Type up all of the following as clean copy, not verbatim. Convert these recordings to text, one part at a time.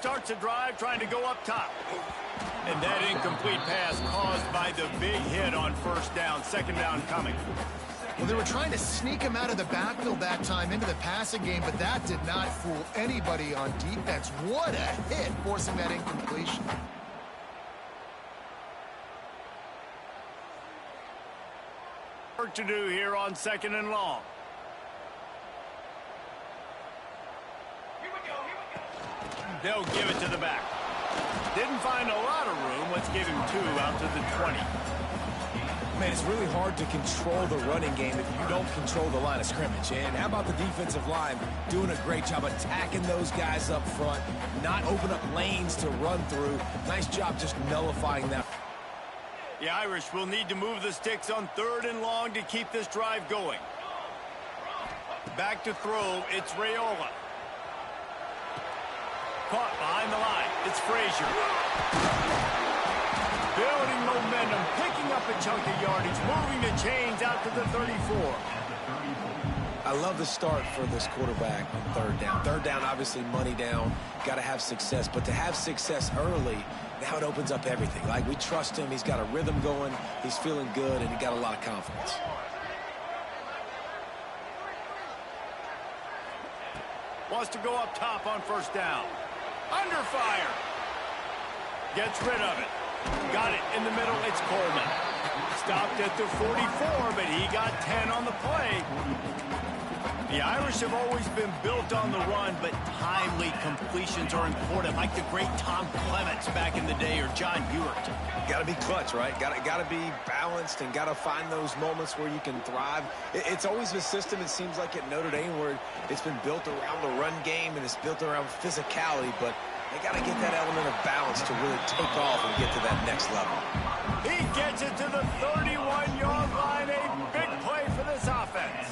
starts a drive trying to go up top. And that incomplete pass caused by the big hit on first down. Second down coming. Well, they were trying to sneak him out of the backfield that time into the passing game, but that did not fool anybody on defense. What a hit, forcing that incompletion. Work to do here on second and long. They'll give it to the back. Didn't find a lot of room. Let's give him 2 out to the 20. Man, it's really hard to control the running game if you don't control the line of scrimmage. And how about the defensive line doing a great job attacking those guys up front, not open up lanes to run through. Nice job just nullifying that. The Irish will need to move the sticks on third and long to keep this drive going. Back to throw, it's Raiola. Caught behind the line, it's Frazier. Building momentum, picking up a chunk of yardage, moving the chains out to the 34. I love the start for this quarterback on third down. Third down, obviously money down, got to have success. But to have success early, now it opens up everything. Like, we trust him, he's got a rhythm going, he's feeling good, and he got a lot of confidence. Wants to go up top on first down. Under fire. Gets rid of it. Got it in the middle, it's Coleman. Stopped at the 44, but he got 10 on the play. The Irish have always been built on the run, but timely completions are important, like the great Tom Clements back in the day or John Hewitt. Got to be clutch, right? Got to be balanced and got to find those moments where you can thrive. It's always a system, it seems like, at Notre Dame where it's been built around the run game and it's built around physicality, but they got to get that element of balance to really take off and get to that next level. He gets it to the 31-yard line. A big play for this offense.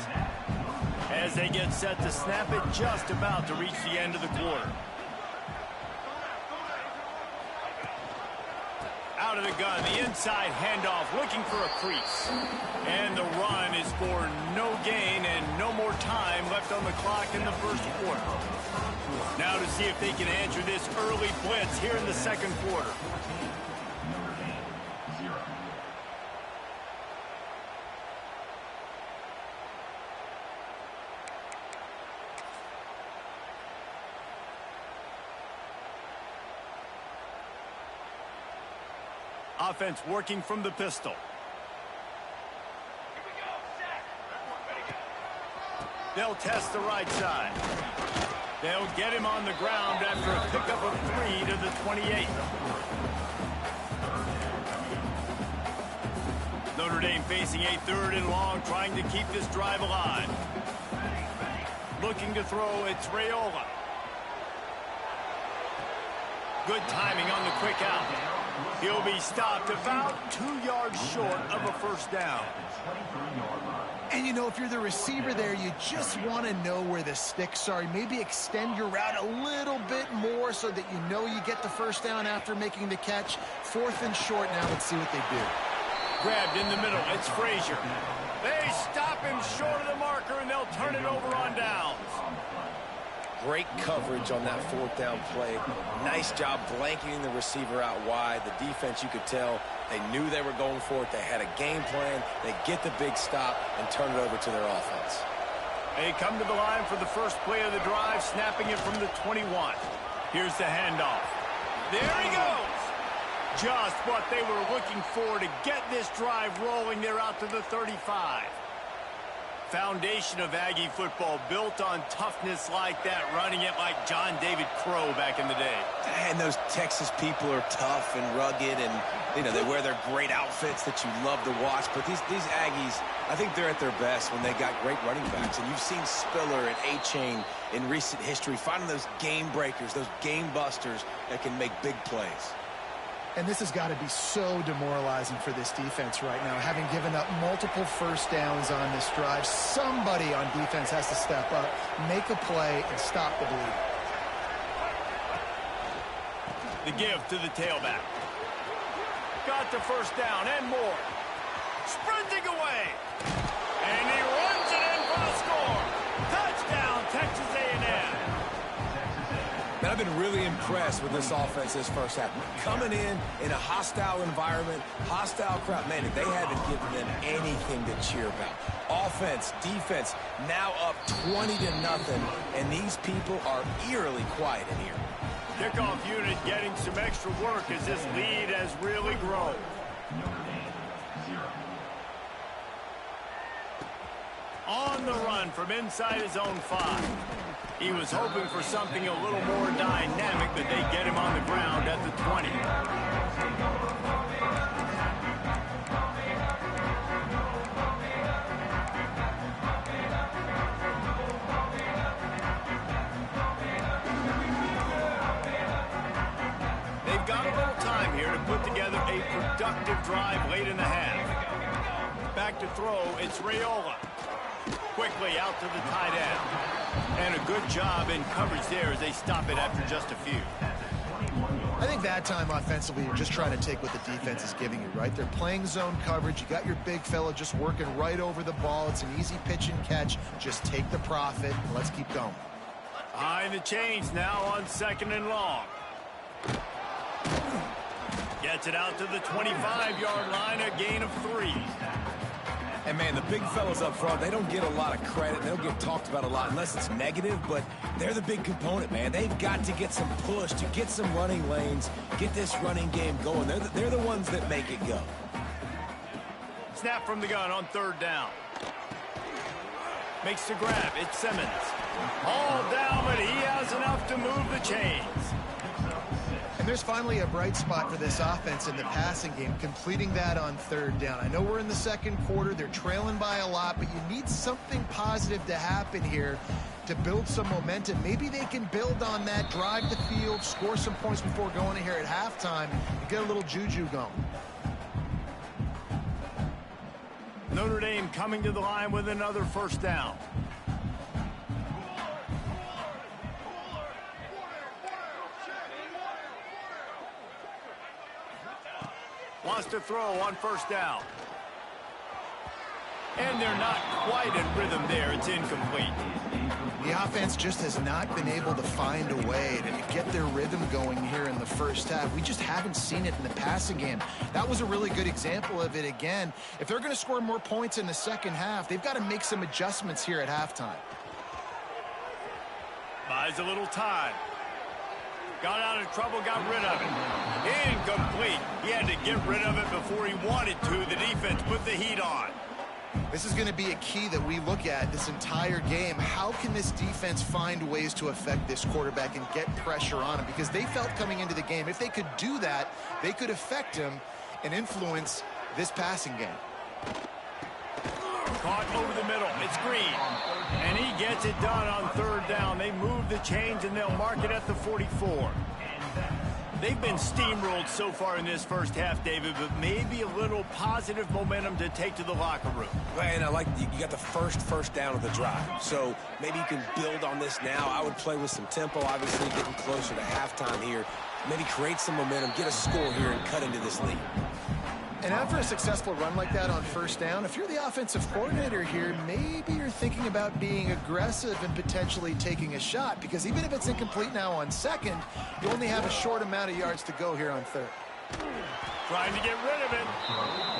As they get set to snap it, just about to reach the end of the quarter. Out of the gun, the inside handoff, looking for a crease. And the run is for no gain and no more time left on the clock in the first quarter. Now to see if they can answer this early blitz here in the second quarter. Offense working from the pistol. They'll test the right side. They'll get him on the ground after a pickup of 3 to the 28. Notre Dame facing a third and long, trying to keep this drive alive. Looking to throw, it's Raiola. Good timing on the quick out. He'll be stopped about 2 yards short of a first down. And, you know, if you're the receiver there, you just want to know where the sticks are. Maybe extend your route a little bit more so that you know you get the first down after making the catch. 4th and short now. Let's see what they do. Grabbed in the middle. It's Frazier. They stop him short of the marker, and they'll turn it over on downs. Great coverage on that 4th down play. Nice job blanketing the receiver out wide. The defense, you could tell, they knew they were going for it. They had a game plan. They get the big stop and turn it over to their offense. They come to the line for the first play of the drive, snapping it from the 21. Here's the handoff. There he goes. Just what they were looking for to get this drive rolling. They're out to the 35. Foundation of Aggie football built on toughness like that, running it like John David Crow back in the day. And those Texas people are tough and rugged, and you know they wear their great outfits that you love to watch. But these Aggies, I think they're at their best when they got great running backs. And you've seen Spiller and A-Chain in recent history finding those game breakers, those game busters that can make big plays. And this has got to be so demoralizing for this defense right now, having given up multiple first downs on this drive. Somebody on defense has to step up, make a play, and stop the bleed. The give to the tailback. Got the first down and more. Sprinting away. And he runs it in for a score. Touchdown, Texas A&M. Man, I've been really impressed with this offense this first half. Coming in a hostile environment, hostile crowd. Man, they haven't given them anything to cheer about. Offense, defense, now up 20-0, and these people are eerily quiet in here. Kickoff unit getting some extra work as this lead has really grown. On the run from inside his own 5. He was hoping for something a little more dynamic, but they get him on the ground at the 20. They've got a little time here to put together a productive drive late in the half. Back to throw, it's Raiola. Quickly out to the tight end. And a good job in coverage there as they stop it after just a few. I think that time offensively, you're just trying to take what the defense is giving you, right? They're playing zone coverage. You got your big fella just working right over the ball. It's an easy pitch and catch. Just take the profit, and let's keep going. Behind the chains now on 2nd and long. Gets it out to the 25-yard line, a gain of 3. And, man, the big fellas up front, they don't get a lot of credit. They don't get talked about a lot unless it's negative, but they're the big component, man. They've got to get some push, to get some running lanes, get this running game going. They're the ones that make it go. Snap from the gun on 3rd down. Makes the grab. It's Simmons. All down, but he has enough to move the chains. And there's finally a bright spot for this offense in the passing game, completing that on 3rd down. I know we're in the 2nd quarter. They're trailing by a lot, but you need something positive to happen here to build some momentum. Maybe they can build on that, drive the field, score some points before going in here at halftime, and get a little juju going. Notre Dame coming to the line with another 1st down. Wants to throw on 1st down. And they're not quite in rhythm there. It's incomplete. The offense just has not been able to find a way to get their rhythm going here in the first half. We just haven't seen it in the passing game. That was a really good example of it again. If they're going to score more points in the second half, they've got to make some adjustments here at halftime. Buys a little time. Got out of trouble, got rid of it. Incomplete. He had to get rid of it before he wanted to. The defense put the heat on. This is going to be a key that we look at this entire game. How can this defense find ways to affect this quarterback and get pressure on him? Because they felt coming into the game, if they could do that, they could affect him and influence this passing game. Caught over the middle. It's Green. And he gets it done on 3rd down. They move the chains, and they'll mark it at the 44. They've been steamrolled so far in this first half, David, but maybe a little positive momentum to take to the locker room. And I like you got the first down of the drive. So maybe you can build on this now. I would play with some tempo, obviously getting closer to halftime here. Maybe create some momentum, get a score here, and cut into this lead. And after a successful run like that on 1st down, if you're the offensive coordinator here, maybe you're thinking about being aggressive and potentially taking a shot, because even if it's incomplete now on 2nd, you only have a short amount of yards to go here on 3rd. Trying to get rid of it.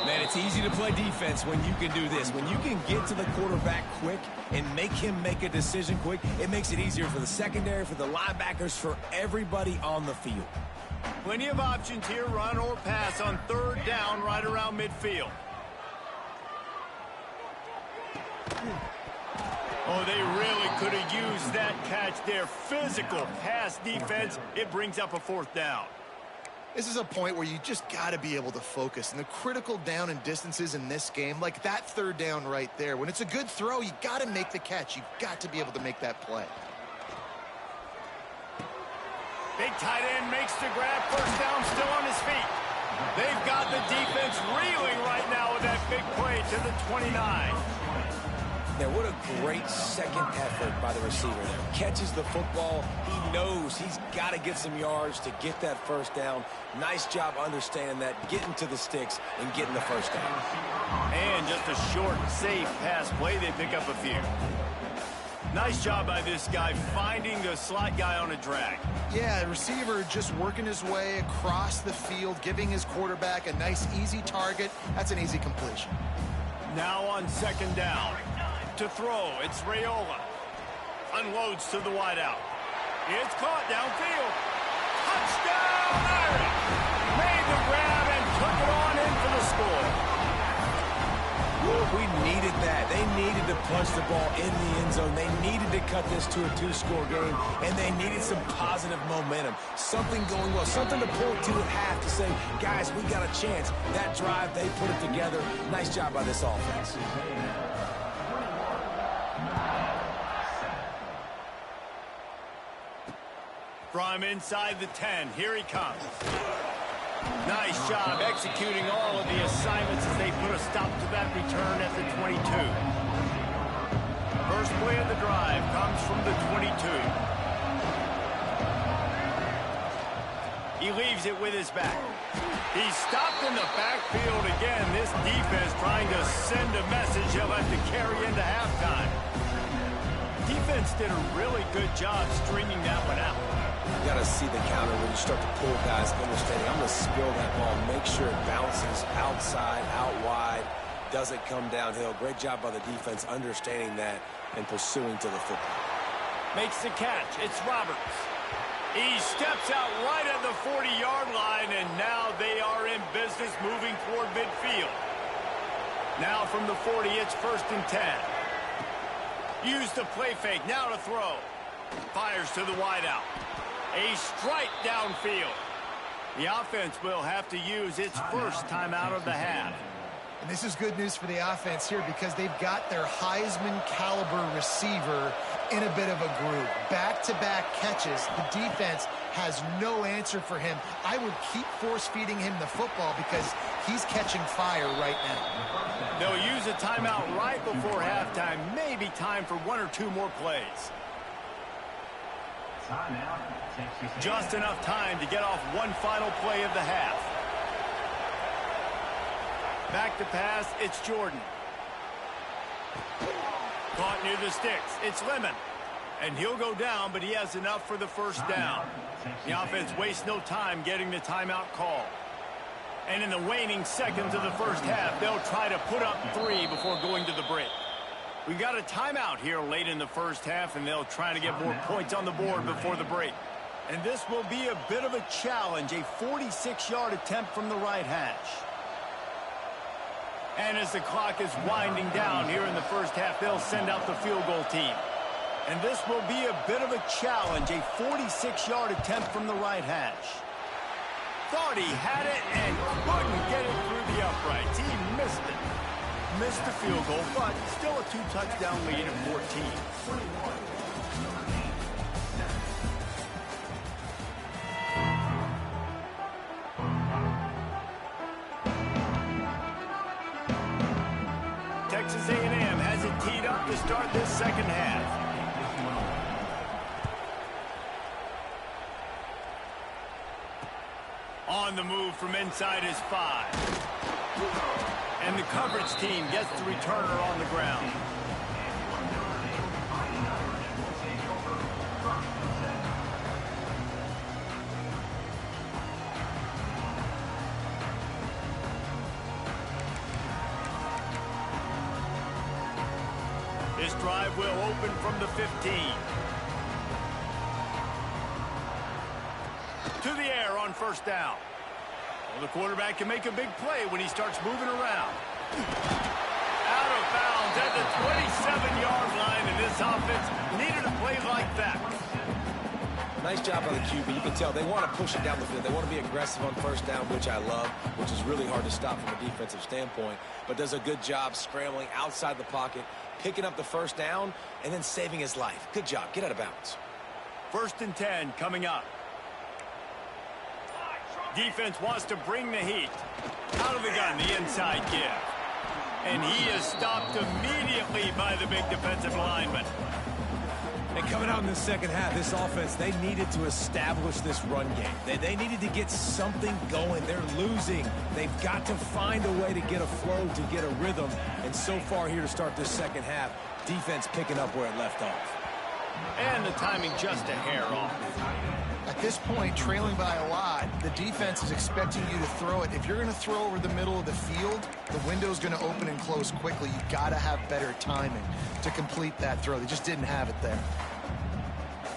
Man, it's easy to play defense when you can do this. When you can get to the quarterback quick and make him make a decision quick, it makes it easier for the secondary, for the linebackers, for everybody on the field. Plenty of options here, run or pass on 3rd down right around midfield. Oh, they really could have used that catch there. Physical pass defense. It brings up a 4th down. This is a point where you just got to be able to focus. And the critical down and distances in this game, like that 3rd down right there, when it's a good throw, you got to make the catch. You've got to be able to make that play. Big tight end makes the grab. 1st down, still on his feet. They've got the defense reeling right now with that big play to the 29. Now, what a great second effort by the receiver there. Catches the football. He knows he's got to get some yards to get that 1st down. Nice job understanding that, getting to the sticks and getting the 1st down. And just a short, safe pass play. They pick up a few. Nice job by this guy finding the slot guy on a drag. Yeah, the receiver just working his way across the field, giving his quarterback a nice, easy target. That's an easy completion. Now on second down. To throw, it's Raiola. Unloads to the wideout. It's caught downfield. Touchdown, Irish! Made the grab and took it on in for the score. We needed that. They needed to punch the ball in the end zone. They needed to cut this to a 2-score game, and they needed some positive momentum. Something going well, something to point to at half to say, guys, we got a chance. That drive, they put it together. Nice job by this offense. From inside the 10, here he comes. Nice job executing all of the assignments as they put a stop to that return at the 22. First play of the drive comes from the 22. He leaves it with his back. He's stopped in the backfield again. This defense trying to send a message he'll have to carry into halftime. Defense did a really good job stringing that one out. You got to see the counter when you start to pull guys understanding. I'm going to spill that ball, make sure it bounces outside, out wide, doesn't come downhill. Great job by the defense understanding that and pursuing to the football. Makes the catch. It's Roberts. He steps out right at the 40-yard line, and now they are in business moving toward midfield. Now from the 40, it's 1st and 10. Use the play fake. Now to throw. Fires to the wideout. A strike downfield. The offense will have to use its first timeout of the half. And this is good news for the offense here because they've got their Heisman-caliber receiver in a bit of a groove. Back-to-back catches. The defense has no answer for him. I would keep force-feeding him the football because he's catching fire right now. They'll use a timeout right before halftime. Maybe time for 1 or 2 more plays. Just enough time to get off one final play of the half. Back to pass, it's Jordan. Caught near the sticks, it's Lemon. And he'll go down, but he has enough for the first down. The offense wastes no time getting the timeout call. And in the waning seconds of the first half, they'll try to put up 3 before going to the break. We got a timeout here late in the first half, and they'll try to get more points on the board before the break. And this will be a bit of a challenge, a 46-yard attempt from the right hash. And as the clock is winding down here in the first half, they'll send out the field goal team. And this will be a bit of a challenge, a 46-yard attempt from the right hash. Thought he had it and couldn't get it through the uprights. He missed it. Missed the field goal, but still a 2-touchdown lead of 14. Texas A&M has it teed up to start this second half. On the move from inside his 5. And the coverage team gets the returner on the ground. This drive will open from the 15. To the air on first down. Well, the quarterback can make a big play when he starts moving around. Out of bounds at the 27-yard line, and this offense needed a play like that. Nice job by the QB. You can tell they want to push it down the field. They want to be aggressive on first down, which I love, which is really hard to stop from a defensive standpoint, but does a good job scrambling outside the pocket, picking up the first down, and then saving his life. Good job. Get out of bounds. 1st and 10 coming up. Defense wants to bring the heat. Out of the gun, the inside give. And he is stopped immediately by the big defensive lineman. And coming out in the second half, this offense, they needed to establish this run game. They needed to get something going. They're losing. They've got to find a way to get a flow, to get a rhythm. And so far here to start this second half, defense picking up where it left off. And the timing just a hair off. At this point, trailing by a lot, the defense is expecting you to throw it. If you're going to throw over the middle of the field, the window's going to open and close quickly. You've got to have better timing to complete that throw. They just didn't have it there.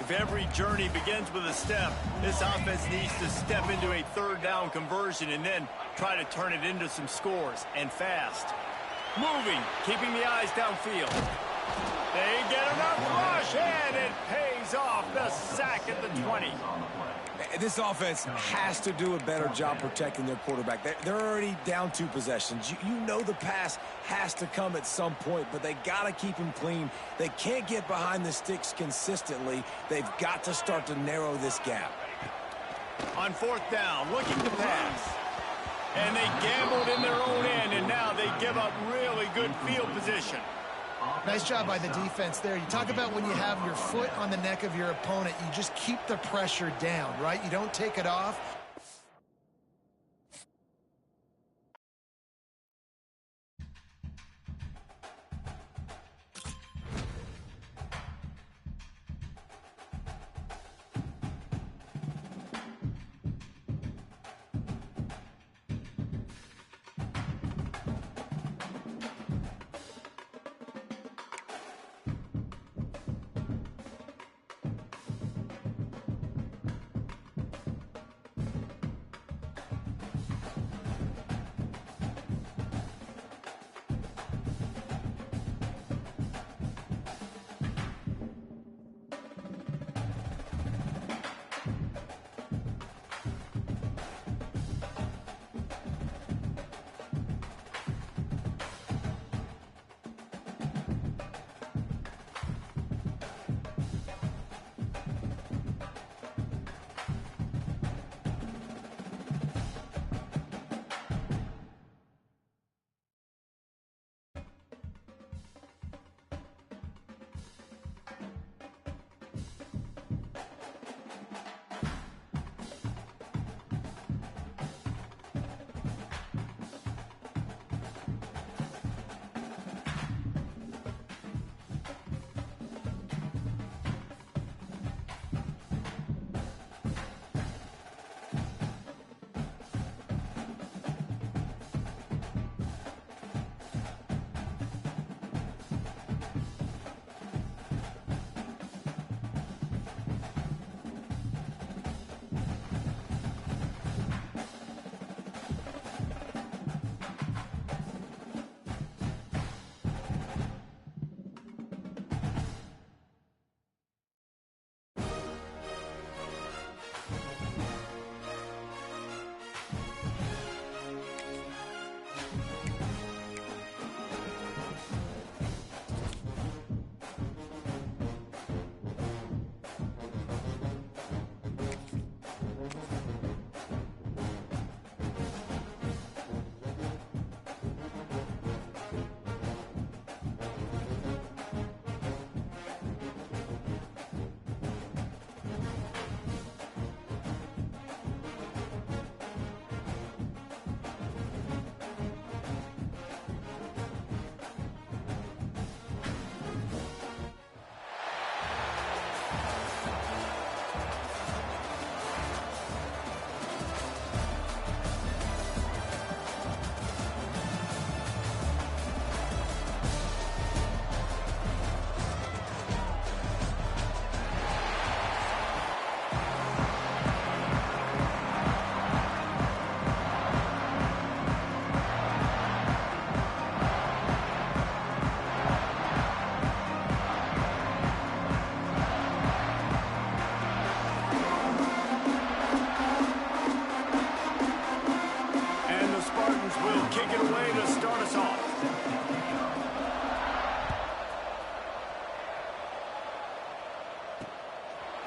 If every journey begins with a step, this offense needs to step into a third down conversion and then try to turn it into some scores, and fast. Moving, keeping the eyes downfield. They get enough rush, and it pays off. The sack at the 20. This offense has to do a better job protecting their quarterback. They're already down 2 possessions. You know the pass has to come at some point, but they got to keep him clean. They can't get behind the sticks consistently. They've got to start to narrow this gap. On 4th down, looking to pass. And they gambled in their own end, and now they give up really good field position. Nice job by the defense there. You talk about when you have your foot on the neck of your opponent, you just keep the pressure down, right? You don't take it off.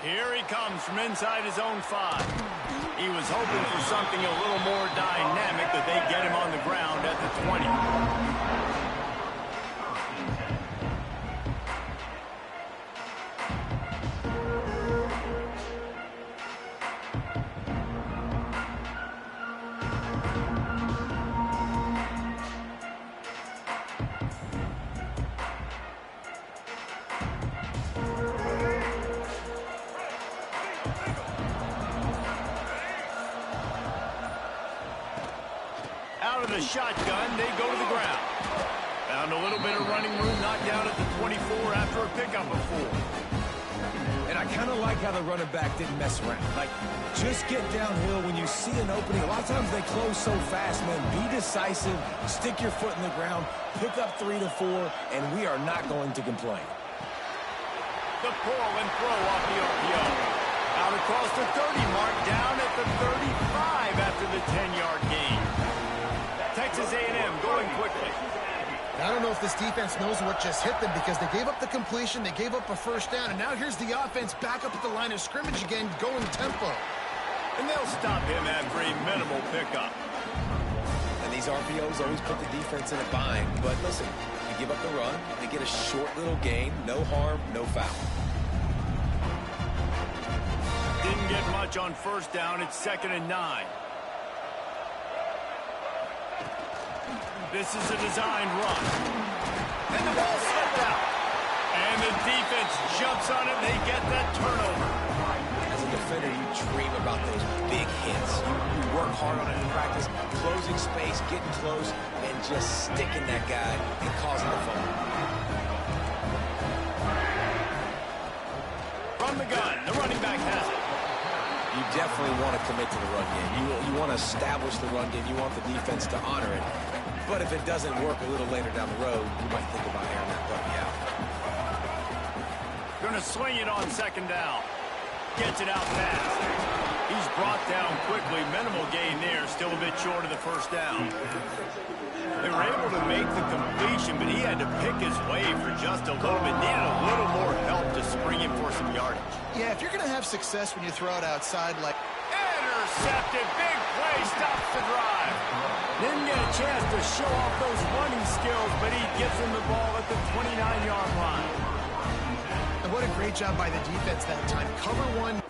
Here he comes from inside his own 5. He was hoping for something a little more dynamic, but they get him on the ground at the 20. a shotgun. They go to the ground. Found a little bit of running room, knocked down at the 24 after a pickup of 4. And I kind of like how the running back didn't mess around. Like, just get downhill when you see an opening. A lot of times they close so fast, man. Be decisive, stick your foot in the ground, pick up 3 to 4, and we are not going to complain. The pull and throw off the RPO. Out across the 30 mark, down at the 35 after the 10-yard gain. Texas A&M going quickly. I don't know if this defense knows what just hit them because they gave up the completion, they gave up a first down, and now here's the offense back up at the line of scrimmage again, going tempo. And they'll stop him after a minimal pickup. And these RPOs always put the defense in a bind. But listen, you give up the run, they get a short little gain, no harm, no foul. Didn't get much on first down. It's 2nd and 9. This is a designed run. And the ball slipped out. And the defense jumps on it. They get that turnover. As a defender, you dream about those big hits. You work hard on it in practice, closing space, getting close, and just sticking that guy and causing the fumble. From the gun, the running back has it. You definitely want to commit to the run game. You want to establish the run game. You want the defense to honor it. But if it doesn't work a little later down the road, you might think about airing that puppy out. Going to swing it on 2nd down. Gets it out fast. He's brought down quickly. Minimal gain there. Still a bit short of the first down. They were able to make the completion, but he had to pick his way for just a little bit. Needed a little more help to spring him for some yardage. Yeah, if you're going to have success when you throw it outside like... Intercepted. Big play. Stops the drive. Didn't get a chance to show off those running skills, but he gets him the ball at the 29-yard line. And what a great job by the defense that time. Cover one.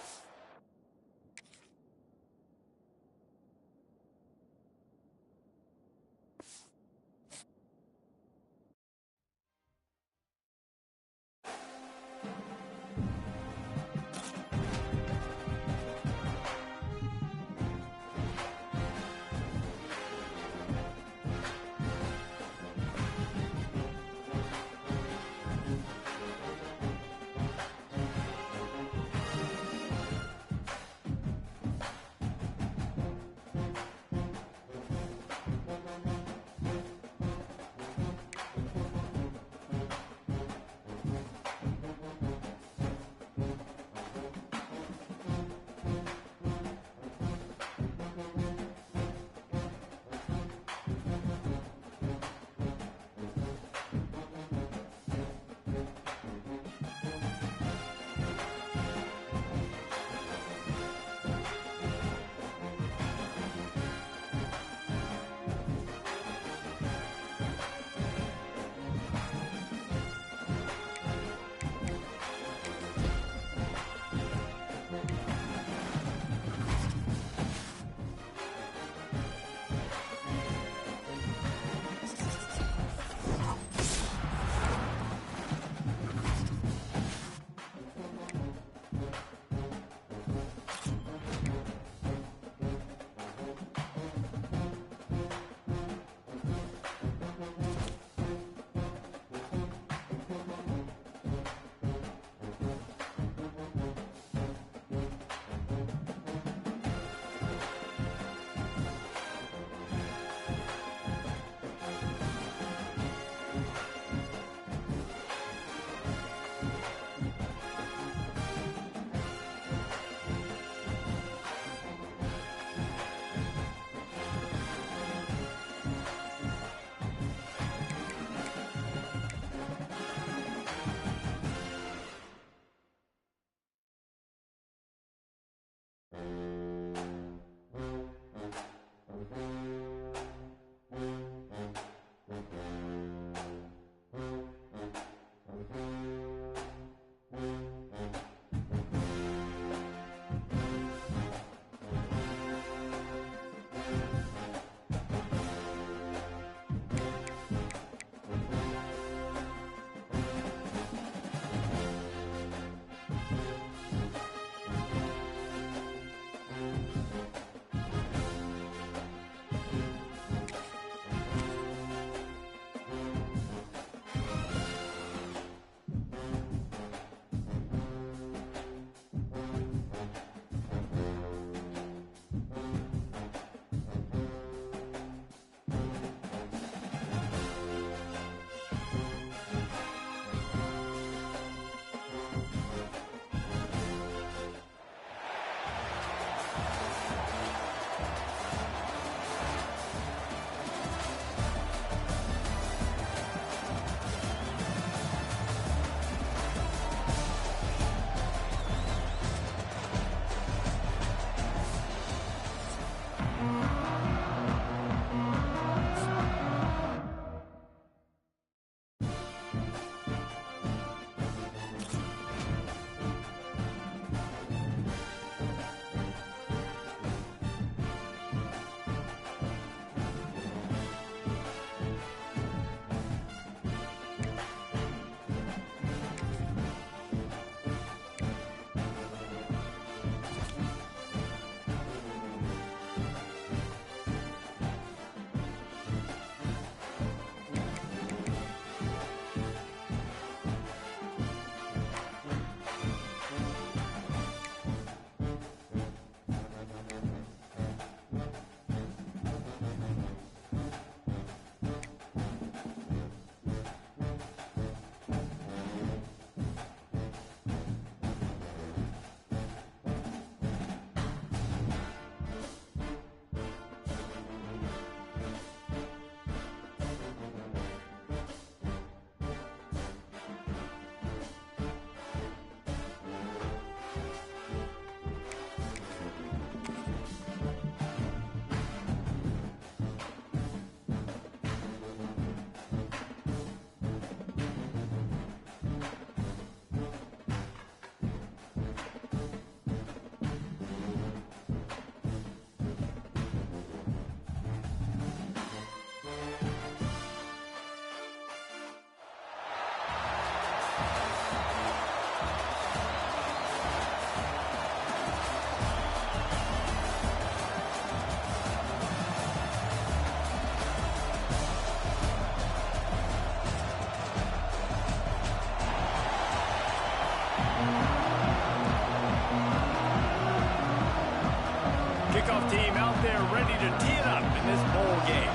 kickoff team out there ready to tee it up in this bowl game.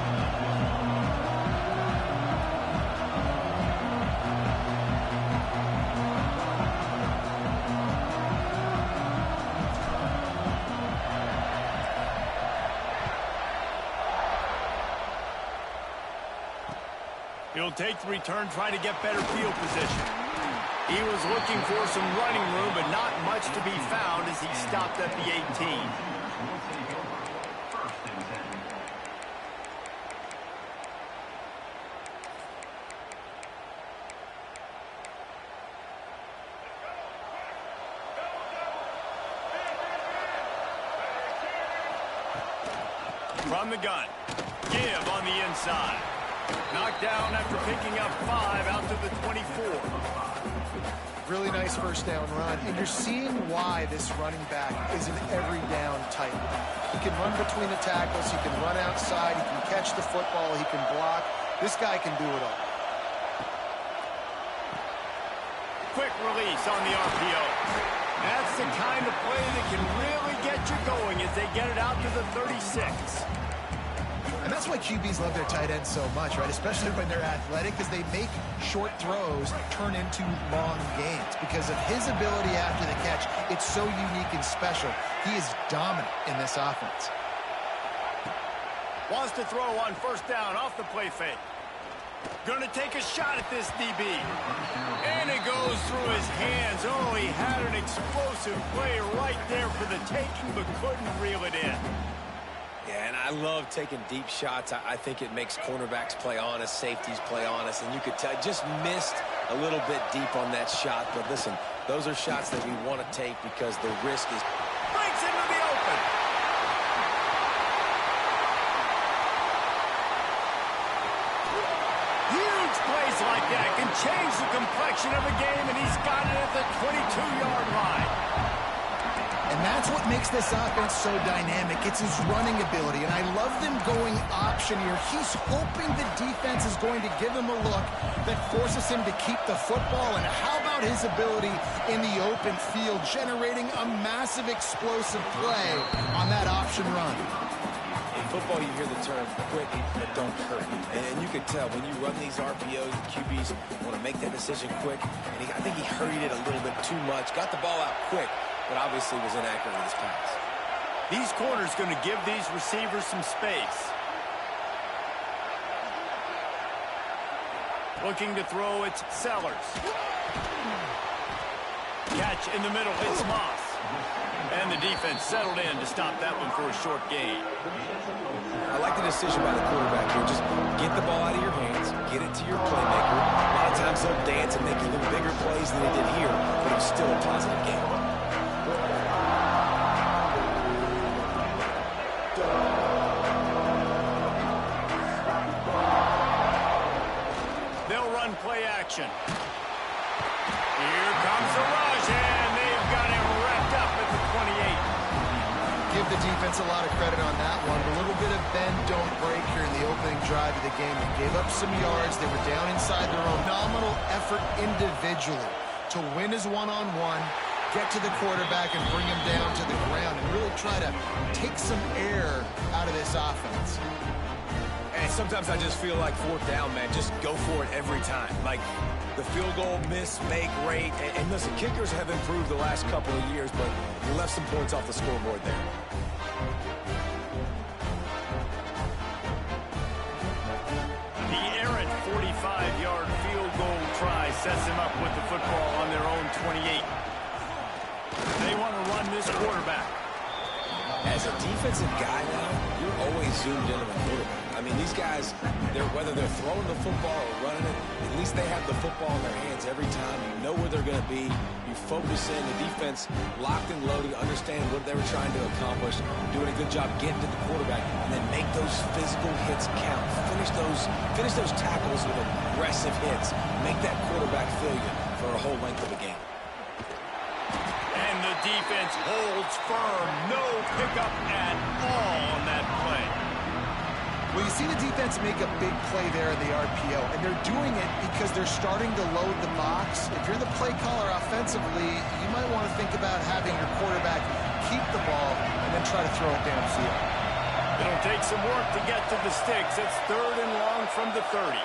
He'll take the return, try to get better field position. He was looking for some running room, but not much to be found as he stopped at the 18. From the gun, give on the inside. Knocked down after picking up 5 out to the 24. Really nice first down run, and you're seeing why this running back is an every down type. He can run between the tackles, he can run outside, he can catch the football, he can block. This guy can do it all. Quick release on the RPO. That's the kind of play that can really get you going as they get it out to the 36. And that's why QBs love their tight ends so much, right? Especially when they're athletic, because they make short throws turn into long gains. Because of his ability after the catch, it's so unique and special. He is dominant in this offense. Wants to throw on first down off the play fake. Gonna take a shot at this DB. And it goes through his hands. Oh, he had an explosive play right there for the taking, but couldn't reel it in. Yeah, and I love taking deep shots. I think it makes cornerbacks play honest, safeties play honest, and you could tell just missed a little bit deep on that shot. But listen, those are shots that we want to take because the risk is... Breaks into the open. Huge plays like that can change the complexion of a game, and he's got it at the 22-yard line. And that's what makes this offense so dynamic. It's his running ability, and I love them going option here. He's hoping the defense is going to give him a look that forces him to keep the football. And how about his ability in the open field, generating a massive explosive play on that option run? In football, you hear the term quick but don't hurt. And you can tell when you run these RPOs, the QBs want to make that decision quick. And I think he hurried it a little bit too much, got the ball out quick, but obviously was inaccurate with his pass. These corners going to give these receivers some space. Looking to throw, it's Sellers. Catch in the middle, it's Moss. And the defense settled in to stop that one for a short gain. I like the decision by the quarterback here. Just get the ball out of your hands, get it to your playmaker. A lot of times they'll dance and make even bigger plays than they did here, but it was still a positive game. They'll run play action. Here comes the rush, and they've got him wrapped up at the 28. Give the defense a lot of credit on that one. A little bit of bend, don't break here in the opening drive of the game. They gave up some yards. They were down inside their own. Phenomenal effort individually to win his one-on-one, get to the quarterback and bring him down to the ground and really try to take some air out of this offense. And sometimes I just feel like fourth down, man, just go for it every time. Like the field goal, miss, make, rate. And listen, kickers have improved the last couple of years, but he left some points off the scoreboard there. The errant 45-yard field goal try sets him up with the football on their own 28. They want to run this quarterback. As a defensive guy now, you're always zoomed in on the quarterback. I mean, these guys, whether they're throwing the football or running it, at least they have the football in their hands every time. You know where they're going to be. You focus in. The defense locked and loaded, understand what they were trying to accomplish, doing a good job getting to the quarterback, and then make those physical hits count. Finish those tackles with aggressive hits. Make that quarterback feel you for a whole length of the game. And the defense holds firm. No pickup at all on that play. Well, you see the defense make a big play there in the RPO, and they're doing it because they're starting to load the box. If you're the play caller offensively, you might want to think about having your quarterback keep the ball and then try to throw it downfield. It'll take some work to get to the sticks. It's 3rd and long from the 30.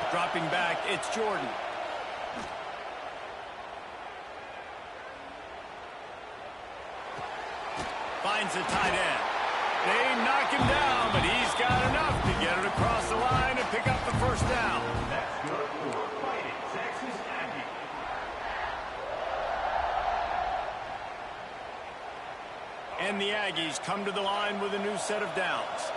Dropping back, it's Jordan. Finds the tight end. They knock him down, but he's got enough to get it across the line and pick up the first down. That's good for Fighting Texas Aggie. And the Aggies come to the line with a new set of downs.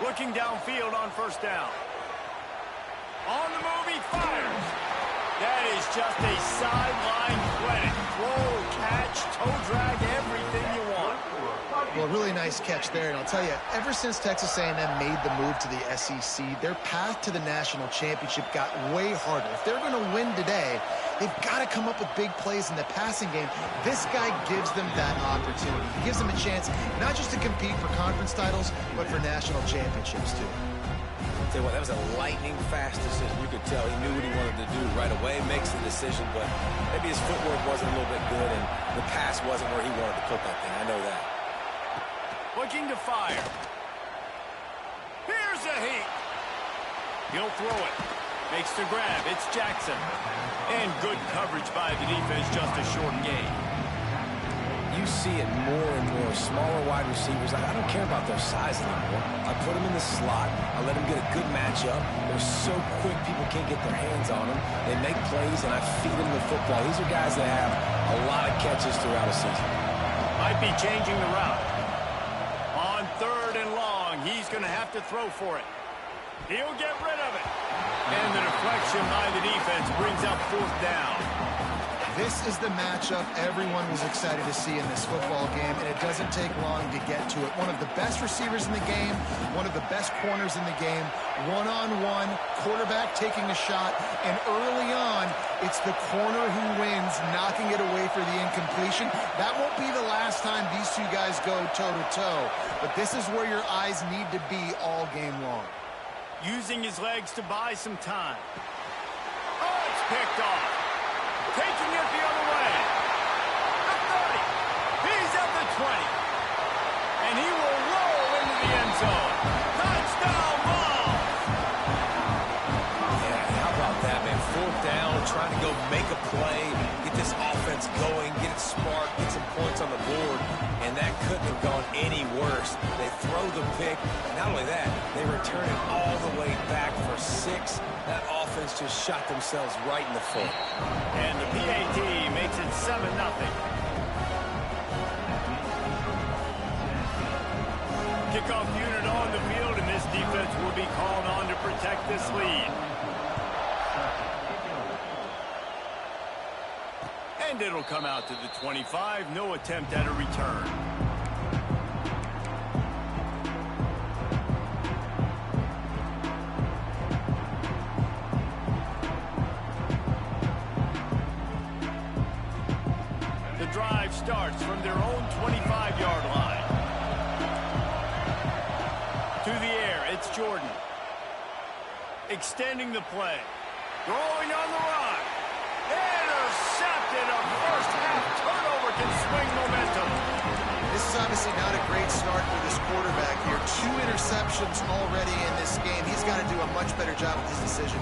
Looking downfield on first down. On the move, he fires. That is just a sideline credit. Throw, catch, toe drag, everything you want. Well, really nice catch there, and I'll tell you, ever since Texas A&M made the move to the SEC, their path to the national championship got way harder. If they're going to win today, they've got to come up with big plays in the passing game. This guy gives them that opportunity. He gives them a chance not just to compete for conference titles, but for national championships, too. Tell you what, that was a lightning-fast decision. You could tell he knew what he wanted to do right away, makes the decision, but maybe his footwork wasn't a little bit good, and the pass wasn't where he wanted to put that thing. I know that. Looking to fire. Here's a heat. He'll throw it. Makes the grab. It's Jackson. And good coverage by the defense, just a short gain. You see it more and more. Smaller wide receivers. I don't care about their size anymore. I put them in the slot. I let them get a good matchup. They're so quick, people can't get their hands on them. They make plays, and I feed them the football. These are guys that have a lot of catches throughout a season. Might be changing the route. On 3rd and long, he's going to have to throw for it. He'll get rid of it. And the deflection by the defense brings up 4th down. This is the matchup everyone was excited to see in this football game, and it doesn't take long to get to it. One of the best receivers in the game, one of the best corners in the game, one-on-one, quarterback taking a shot, and early on, it's the corner who wins, knocking it away for the incompletion. That won't be the last time these two guys go toe-to-toe, but this is where your eyes need to be all game long. Using his legs to buy some time. Oh, it's picked off. Taking it the other way. The 30. He's at the 20. And he will roll into the end zone. Touchdown ball. Yeah, how about that, man? 4th down, trying to go make a play, get this offense going, get it sparked, get some points on the board, and that couldn't have gone any worse. They throw the pick. Not only that, they return it all the way back for 6. That offense just shot themselves right in the foot. And the PAT makes it 7-0. Kickoff unit on the field, and this defense will be called on to protect this lead. And it'll come out to the 25. No attempt at a return. The drive starts from their own 25-yard line. To the air, it's Jordan. Extending the play. Throwing on the run. Intercepted. A first-half turnover can swing momentum. This is obviously not a great start for this quarterback here. 2 interceptions already in this game. He's got to do a much better job with his decision.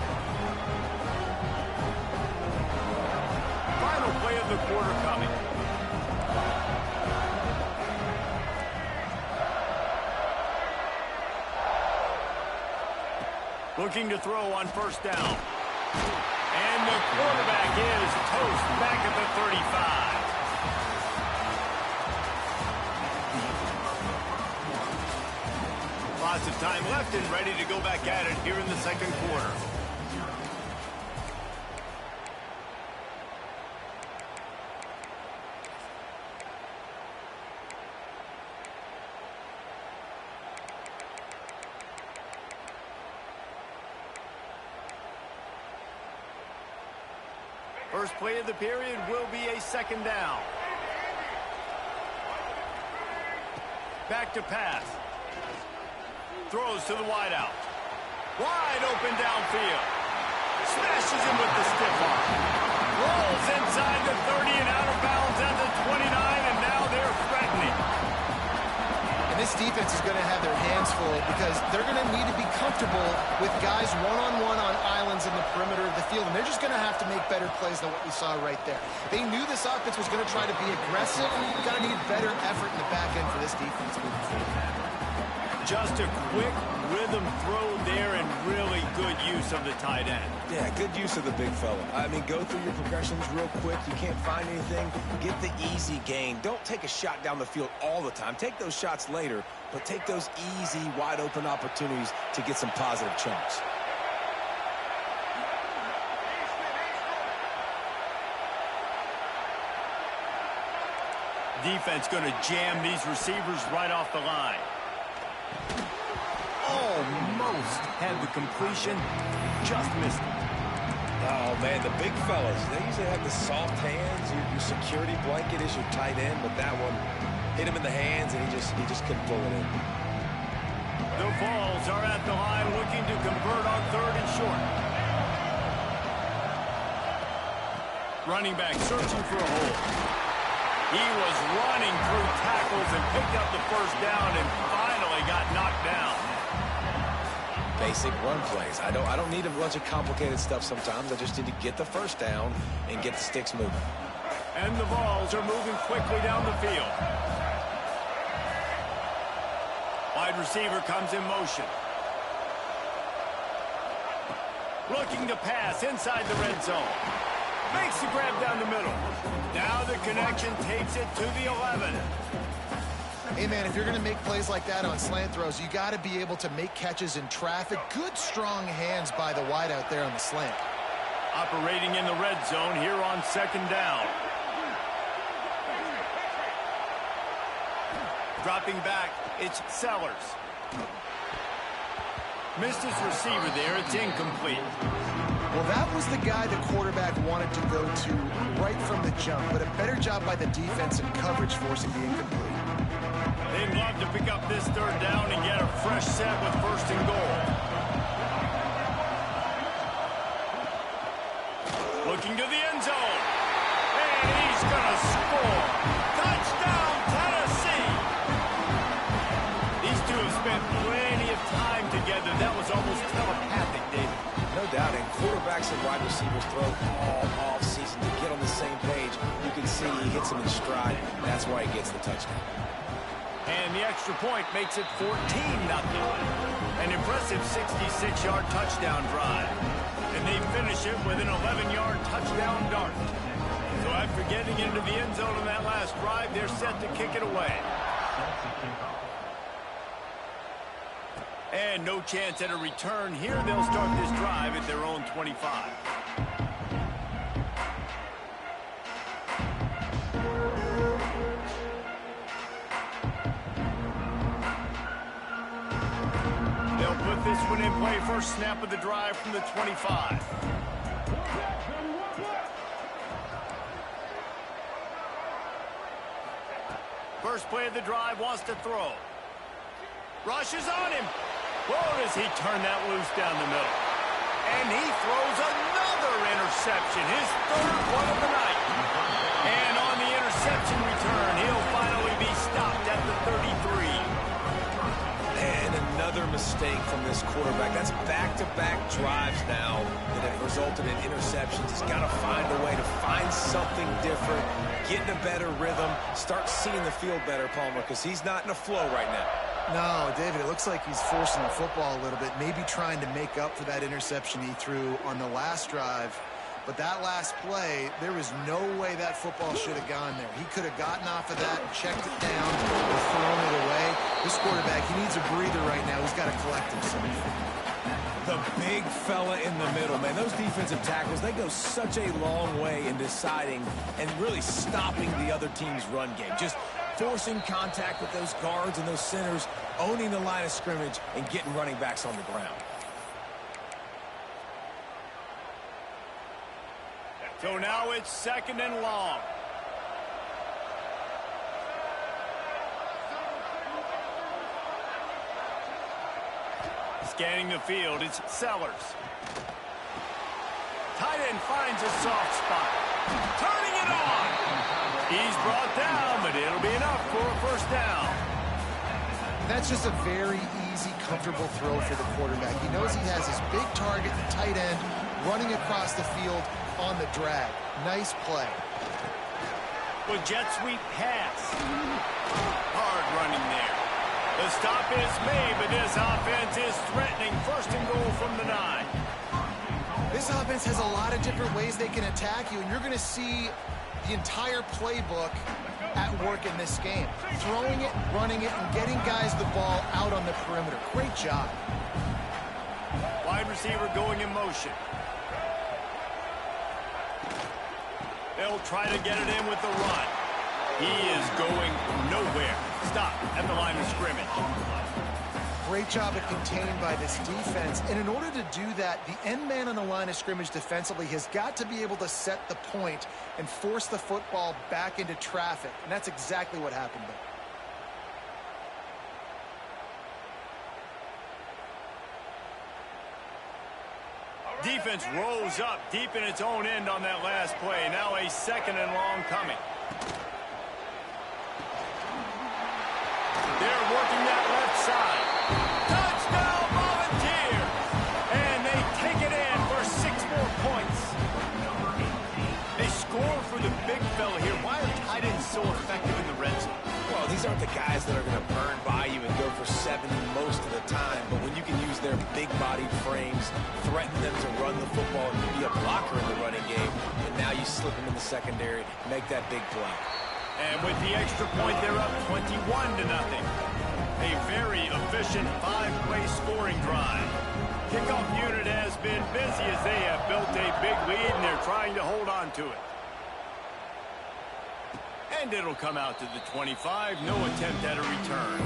Final play of the quarter coming. Looking to throw on first down. And the quarterback is toast back at the 35. Lots of time left and ready to go back at it here in the second quarter. First play of the period will be a second down. Back to pass. Throws to the wideout. Wide open downfield. Smashes him with the stiff arm. Rolls inside the 30 and out of bounds at the 29, and now they're threatening. And this defense is going to have their hands full because they're going to need to be comfortable with guys one-on-one on islands in the perimeter of the field, and they're just going to have to make better plays than what we saw right there. They knew this offense was going to try to be aggressive. You've got to need better effort in the back end for this defense moving forward. Just a quick rhythm throw there and really good use of the tight end. Yeah, good use of the big fella. I mean, go through your progressions real quick. You can't find anything. Get the easy gain. Don't take a shot down the field all the time. Take those shots later, but take those easy, wide-open opportunities to get some positive chunks. Defense going to jam these receivers right off the line. Almost had the completion, just missed it. Oh, man, the big fellas, they usually have the soft hands. Your security blanket is your tight end, but that one hit him in the hands, and he just couldn't pull it in. The Vols are at the line looking to convert on 3rd and short. Running back searching for a hole. He was running through tackles and picked up the first down and finally got knocked down. Basic run plays. I don't need a bunch of complicated stuff sometimes. I just need to get the first down and get the sticks moving. And the Vols are moving quickly down the field. Wide receiver comes in motion. Looking to pass inside the red zone. Makes the grab down the middle. Now the connection takes it to the 11. Hey, man, if you're going to make plays like that on slant throws, you got to be able to make catches in traffic. Good, strong hands by the wideout there on the slant. Operating in the red zone here on 2nd down. Dropping back, it's Sellers. Missed his receiver there. It's incomplete. Well, that was the guy the quarterback wanted to go to right from the jump, but a better job by the defense in coverage forcing the incomplete. They'd love to pick up this 3rd down and get a fresh set with 1st and goal. Looking to the end zone. And he's going to score. Touchdown, Tennessee! These two have spent plenty of time together. That was almost telepathic, David. No doubt, and quarterbacks and wide receivers throw all offseason to get on the same page. You can see he hits them in stride. That's why he gets the touchdown. And the extra point makes it 14-0. An impressive 66-yard touchdown drive. And they finish it with an 11-yard touchdown dart. So after getting into the end zone in that last drive, they're set to kick it away. And no chance at a return here. They'll start this drive at their own 25. They'll put this one in play. First snap of the drive from the 25. First play of the drive, wants to throw. Rushes on him. Whoa, does he turn that loose down the middle. And he throws another interception, his 3rd one of the night. And on the interception return, he'll finally be stopped at the 33. And another mistake from this quarterback. That's back-to-back drives now that have resulted in interceptions. He's got to find a way to find something different, get in a better rhythm, start seeing the field better, Palmer, because he's not in a flow right now. No, David, it looks like he's forcing the football a little bit, maybe trying to make up for that interception he threw on the last drive. But that last play, there was no way that football should have gone there. He could have gotten off of that and checked it down or thrown it away. This quarterback, he needs a breather right now. He's got to collect himself. The big fella in the middle, man. Those defensive tackles, they go such a long way in deciding and really stopping the other team's run game. Just forcing contact with those guards and those centers, owning the line of scrimmage, and getting running backs on the ground. So now it's 2nd and long. Scanning the field, it's Sellers. Tight end finds a soft spot. Turning it on. He's brought down, but it'll be enough for a first down. That's just a very easy, comfortable throw for the quarterback. He knows he has his big target, the tight end, running across the field on the drag. Nice play. With jet sweep pass. Hard running there. The stop is made, but this offense is threatening. First and goal from the 9. This offense has a lot of different ways they can attack you, and you're going to see the entire playbook at work in this game. Throwing it, running it, and getting guys the ball out on the perimeter. Great job. Wide receiver going in motion. They'll try to get it in with the run. He is going nowhere. Stop at the line of scrimmage. Great job of contained by this defense. And in order to do that, the end man on the line of scrimmage defensively has got to be able to set the point and force the football back into traffic. And that's exactly what happened there. Defense rolls up deep in its own end on that last play. Now a second and long coming. They're working that left side. Touchdown Volunteers! And they take it in for 6 more points. They score for the big fella here. Why are tight ends so effective in the red zone? Well, these aren't the guys that are going to burn by you and go for 70 most of the time, but when you can use their big-bodied frames, threaten them to run the football and be a blocker in the running game, and now you slip them in the secondary, make that big play. And with the extra point, they're up 21-0. A very efficient 5-play scoring drive. Kickoff unit has been busy as they have built a big lead, and they're trying to hold on to it. And it'll come out to the 25. No attempt at a return.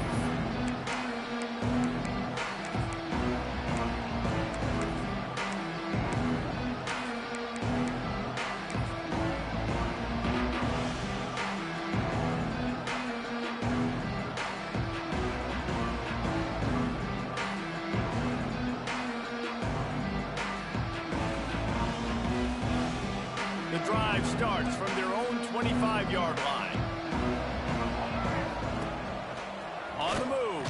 The drive starts from their own 25-yard line. On the move.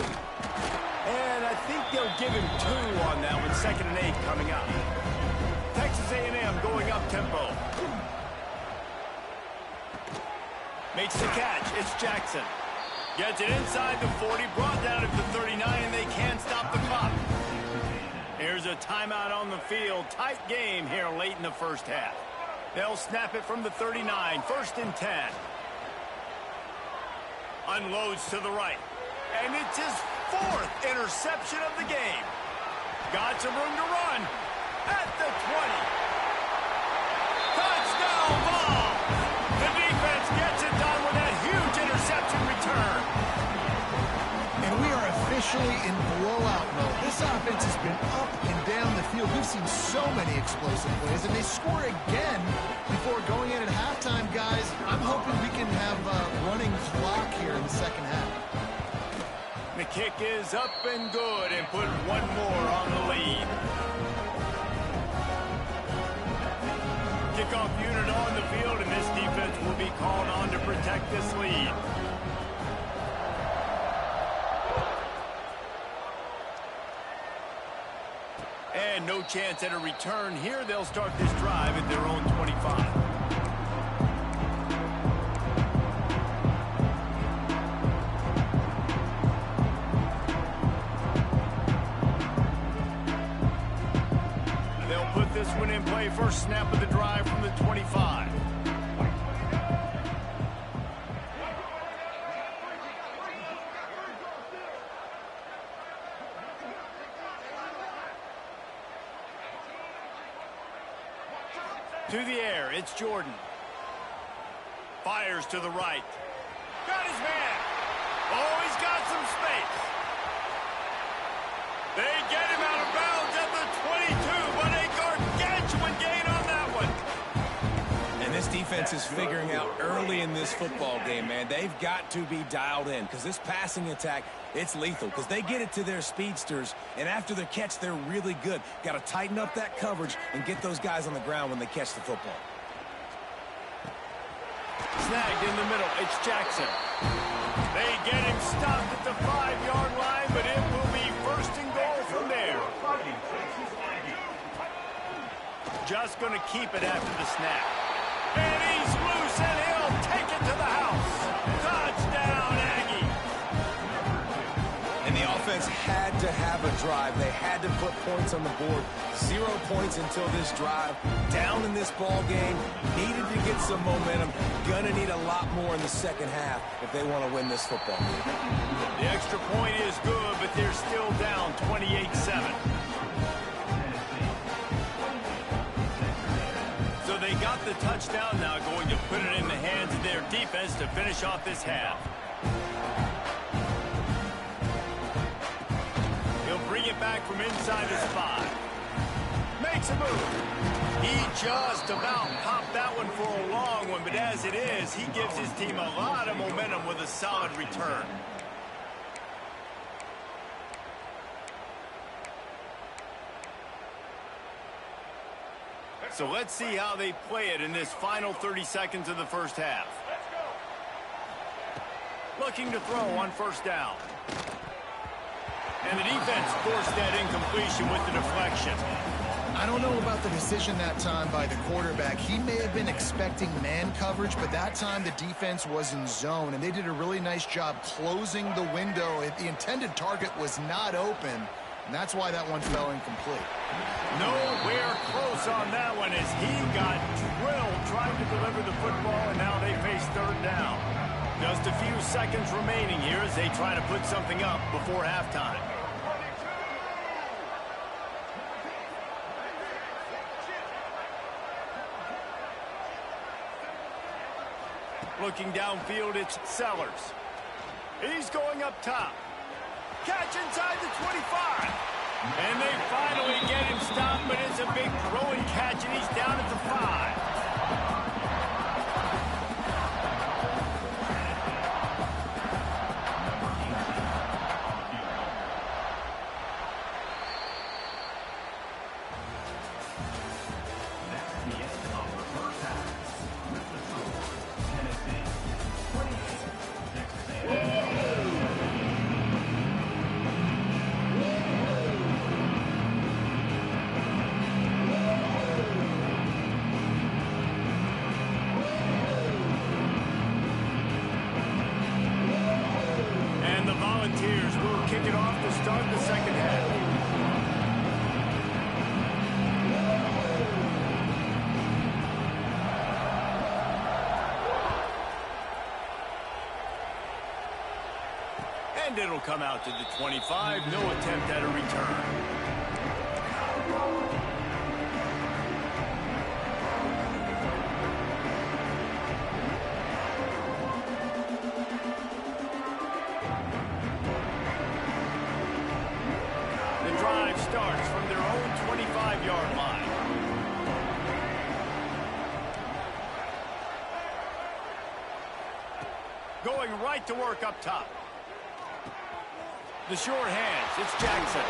And I think they'll give him 2 on that one. 2nd and 8 coming up. Texas A&M going up tempo. Makes the catch. It's Jackson. Gets it inside the 40. Brought down at the 39, and they can't stop the clock. Here's a timeout on the field. Tight game here late in the first half. They'll snap it from the 39. 1st and 10. Unloads to the right. And it's his 4th interception of the game. Got some room to run. At the 20. Touchdown ball. The defense gets it done with that huge interception return. And we are officially in blowout mode. This offense has been up and down the field. We've seen so many explosive plays, and they score again before going in at halftime, guys. I'm hoping we can have a running clock here in the second half. The kick is up and good and put 1 more on the lead. Kickoff unit on the field, and this defense will be called on to protect this lead. And no chance at a return here. They'll start this drive at their own 25. They'll put this one in play. First snap of the drive from the 25. To the air, it's Jordan. Fires to the right. Got his man. Oh, he's got some space. They get him out of bounds at the 22, but a gargantuan gain on that one. And this defense defense is figuring out early in this football game, man. They've got to be dialed in because this passing attack, it's lethal because they get it to their speedsters, and after the catch, they're really good. Got to tighten up that coverage and get those guys on the ground when they catch the football. Snagged in the middle. It's Jackson. They get him stopped at the 5-yard line, but it will be first and goal from there. Just going to keep it after the snap. And he's loose, and he'll take it to the house. Touchdown, Aggie. And the offense had to have a drive. They had to put points on the board. 0 points until this drive. Down in this ball game. Needed to get some momentum. Gonna need a lot more in the second half if they want to win this football game. The extra point is good, but they're still down 28-7. So they got the touchdown, now going to put it in the hands of their defense to finish off this half. He'll bring it back from inside his 5. Makes a move. He just about popped that one for a long one, but as it is, he gives his team a lot of momentum with a solid return. So let's see how they play it in this final 30 seconds of the first half. Looking to throw on first down. And the defense forced that incompletion with the deflection. I don't know about the decision that time by the quarterback. He may have been expecting man coverage, but that time the defense was in zone, and they did a really nice job closing the window. The intended target was not open, and that's why that one fell incomplete. Nowhere close on that one as he got drilled trying to deliver the football, and now they face third down. Just a few seconds remaining here as they try to put something up before halftime. Looking downfield, it's Sellers. He's going up top. Catch inside the 25. And they finally get him stopped, but it's a big throwing catch, and he's down at the 5. Volunteers will kick it off to start the second half. And it'll come out to the 25. No attempt at a return. Starts from their own 25-yard line. Going right to work up top. The short hands, it's Jackson.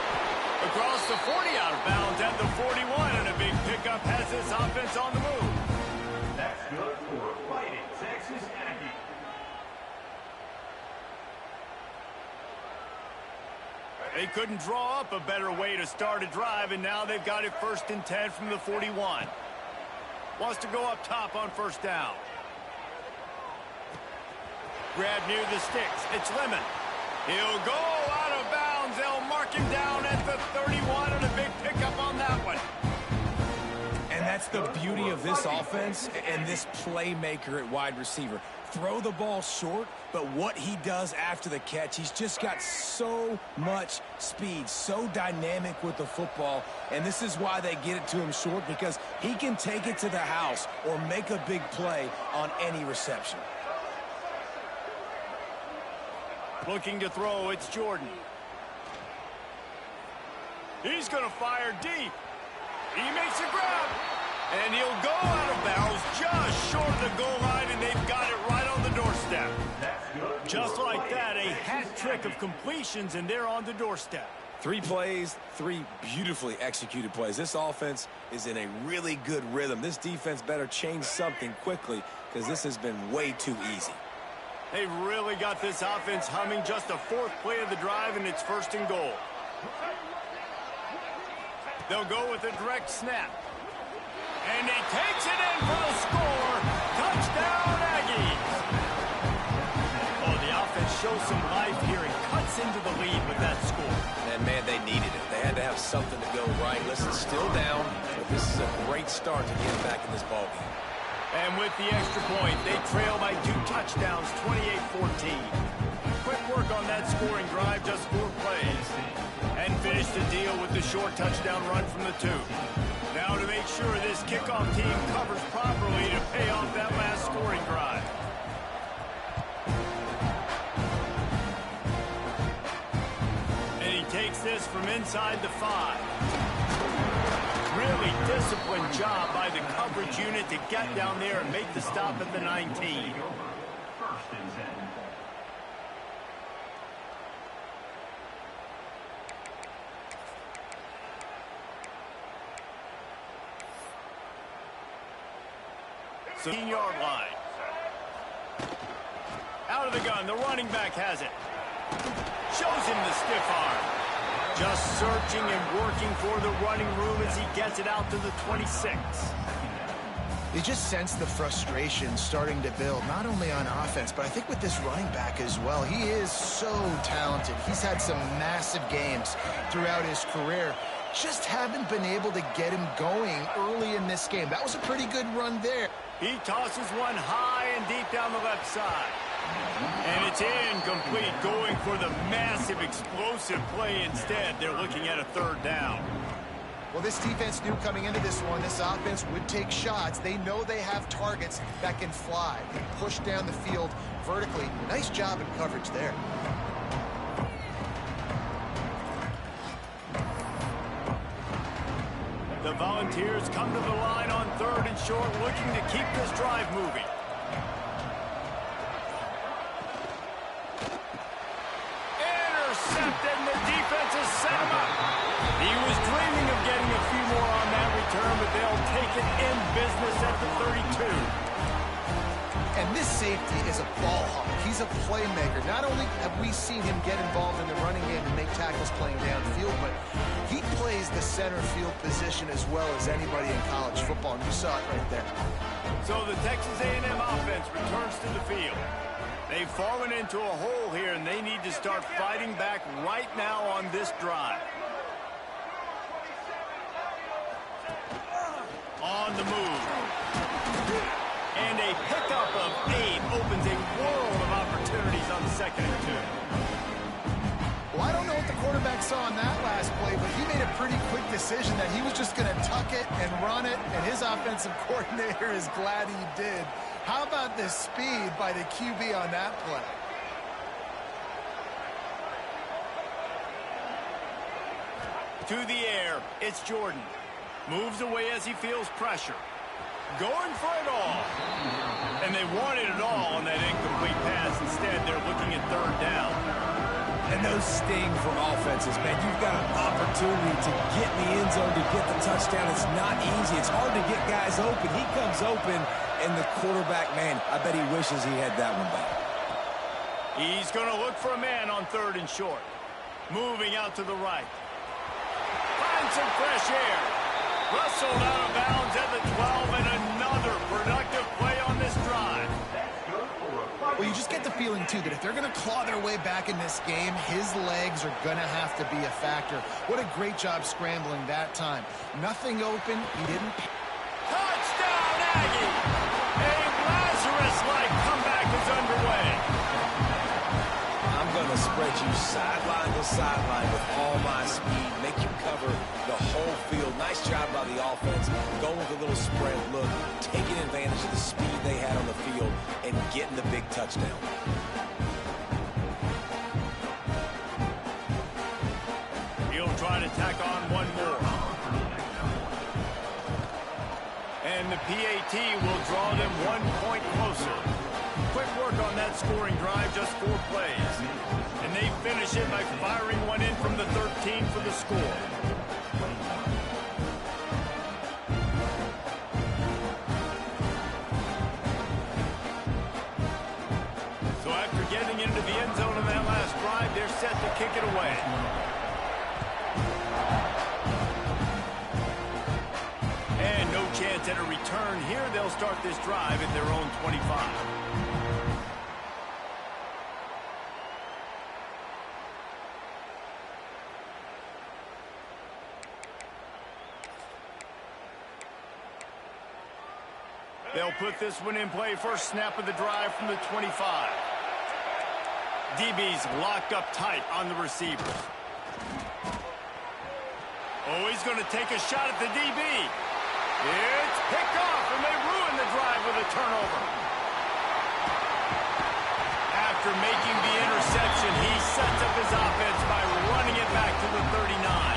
Across the 40 out of bounds at the 41, and a big pickup has this offense on the move. That's good for Fighting Texas Aggie. They couldn't draw up a better way to start a drive, and now they've got it 1st and 10 from the 41. Wants to go up top on first down. Grab near the sticks. It's Lemon. He'll go out of bounds. They'll mark him down at the 31, and a big pickup on that one. And that's the beauty of this offense and this playmaker at wide receiver. Throw the ball short, but what he does after the catch, he's just got so much speed, so dynamic with the football, and this is why they get it to him short, because he can take it to the house or make a big play on any reception. Looking to throw, it's Jordan. He's going to fire deep. He makes a grab, and he'll go out of bounds just short of the the goal line, and they've got it right on the doorstep. Just like that, a hat trick of completions, and they're on the doorstep. 3 plays, 3 beautifully executed plays. This offense is in a really good rhythm. This defense better change something quickly because this has been way too easy. They've really got this offense humming. Just a 4th play of the drive, and it's 1st and goal. They'll go with a direct snap. And he takes it in for the score. Touchdown, Aggies. Oh, the offense shows some life here and cuts into the lead with that score. And, man, they needed it. They had to have something to go right. Listen, still down, but this is a great start to get back in this ballgame. And with the extra point, they trail by 2 touchdowns, 28-14. Quick work on that scoring drive, just 4 plays. And finish the deal with the short touchdown run from the 2. Now to make sure this kickoff team covers properly to pay off that last scoring drive. And he takes this from inside the 5. Really disciplined job by the coverage unit to get down there and make the stop at the 19. First and 10. So 15-yard line. Out of the gun, the running back has it. Shows him the stiff arm. Just searching and working for the running room as he gets it out to the 26. You just sense the frustration starting to build, not only on offense, but I think with this running back as well. He is so talented. He's had some massive games throughout his career. Just haven't been able to get him going early in this game. That was a pretty good run there. He tosses one high and deep down the left side. And it's incomplete, going for the massive explosive play instead. They're looking at a 3rd down. Well, this defense knew coming into this one, this offense would take shots. They know they have targets that can fly and push down the field vertically. Nice job in coverage there. The Volunteers come to the line on 3rd and short, looking to keep this drive moving. Intercepted, and the defense has set him up. He was dreaming of getting a few more on that return, but they'll take it in business at the 32. And this safety is a ball hawk. He's a playmaker. Not only have we seen him get involved in the running game and make tackles playing downfield, but he plays the center field position as well as anybody in college football, and you saw it right there. So the Texas A&M offense returns to the field. They've fallen into a hole here, and they need to start fighting back right now on this drive. On the move. And a pickup of 8 opens a world of opportunities on 2nd and 2. Well, I don't know what the quarterback saw on that last play, but he made a pretty quick decision that he was just going to tuck it and run it, and his offensive coordinator is glad he did. How about the speed by the QB on that play? To the air, it's Jordan. Moves away as he feels pressure. Going for it all. And they wanted it all on that incomplete pass. Instead, they're looking at 3rd down. And those sting for offenses, man. You've got an opportunity to get in the end zone to get the touchdown. It's not easy. It's hard to get guys open. He comes open, and the quarterback, man, I bet he wishes he had that one back. He's going to look for a man on 3rd and short. Moving out to the right. Finds some fresh air. Rustled out of bounds at the 12, and another productive play on this drive. Well, you just get the feeling, too, that if they're going to claw their way back in this game, his legs are going to have to be a factor. What a great job scrambling that time. Nothing open. He didn't. Touchdown, Aggie! A Lazarus-like comeback is underway. I'm going to spread you sideline to sideline with all my speed, make you cover the whole field. Nice job by the offense, going with a little spread look, taking advantage of the speed they had on the field, and getting the big touchdown. He'll try to tack on one more. And the PAT will draw them 1 point closer. Quick work on that scoring drive, just 4 plays. And they finish it by firing one in from the 13 for the score. So after getting into the end zone on that last drive, they're set to kick it away. And no chance at a return here. They'll start this drive at their own 25. They'll put this one in play. First snap of the drive from the 25. DB's locked up tight on the receivers. Oh, he's going to take a shot at the DB. It's picked off, and they ruin the drive with a turnover. After making the interception, he sets up his offense by running it back to the 39.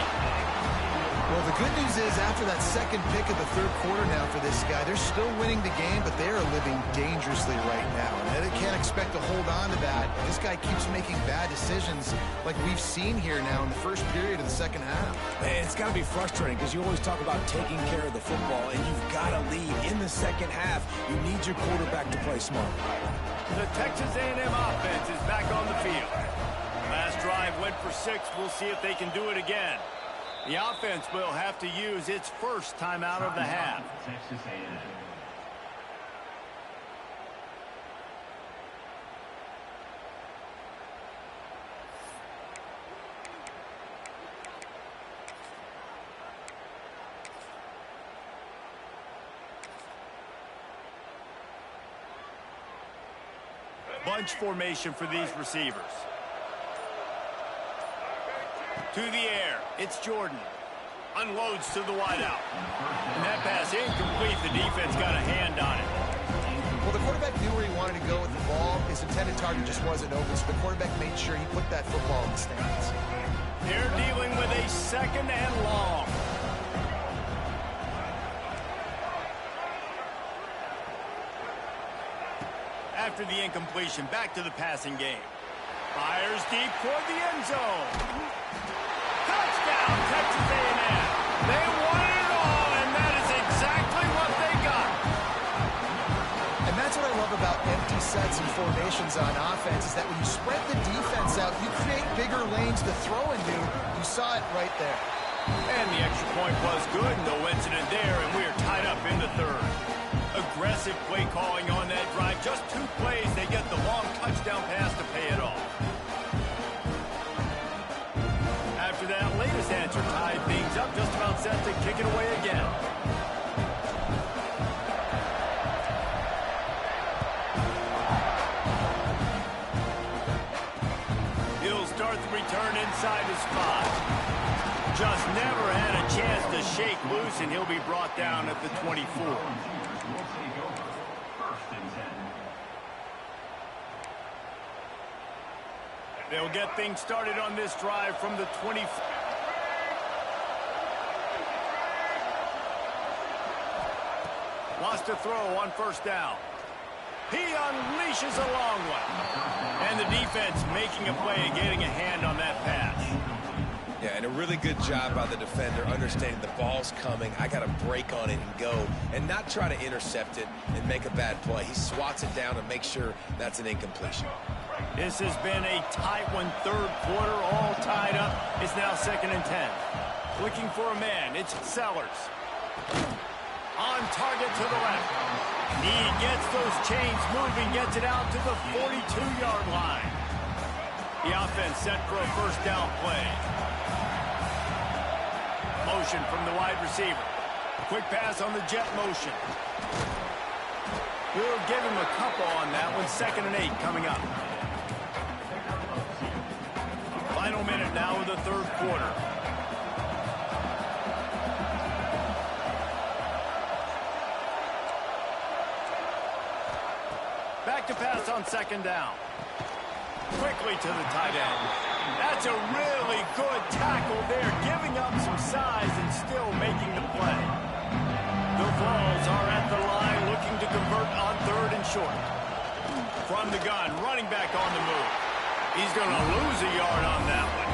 Well, the good news is after that second pick of the third quarter now for this guy, they're still winning the game, but they are living dangerously right now. And they can't expect to hold on to that. This guy keeps making bad decisions like we've seen here now in the first period of the second half. Man, it's got to be frustrating because you always talk about taking care of the football, and you've got to lead in the second half. You need your quarterback to play smart. The Texas A&M offense is back on the field. Last drive went for 6. We'll see if they can do it again. The offense will have to use its first timeout of the half. Texas A&M. Bunch formation for these receivers. To the air, it's Jordan. Unloads to the wideout. And that pass incomplete. The defense got a hand on it. Well, the quarterback knew where he wanted to go with the ball. His intended target just wasn't open, so the quarterback made sure he put that football in the stands. They're dealing with a second and long. After the incompletion, back to the passing game. Fires deep toward the end zone. Touchdown, Texas A&M. They won it all, and that is exactly what they got. And that's what I love about empty sets and formations on offense, is that when you spread the defense out, you create bigger lanes to throw into. You saw it right there. And the extra point was good. No incident there, and we are tied up in the third. Aggressive play calling on that drive. Just 2 plays, they get the long touchdown pass to pay it off. After that latest answer tied things up, just about set to kick it away again. He'll start the return inside his spot. Just never had a chance to shake loose, and he'll be brought down at the 24. They'll get things started on this drive from the 24. Wants to throw on first down. He unleashes a long one. And the defense making a play and getting a hand on that pass. Yeah, and a really good job by the defender understanding the ball's coming. I got to break on it and go and not try to intercept it and make a bad play. He swats it down and makes sure that's an incompletion. This has been a tight one, third quarter, all tied up. It's now 2nd and 10. Looking for a man, it's Sellers. On target to the left. He gets those chains moving, gets it out to the 42-yard line. The offense set for a first down play. Motion from the wide receiver. Quick pass on the jet motion. We'll give him a couple on that one. 2nd and 8 coming up. Final minute now of the third quarter. Back to pass on 2nd down. Quickly to the tight end. That's a really good tackle there, giving up some size and still making the play. The Vols are From the gun, running back on the move. He's going to lose a yard on that one.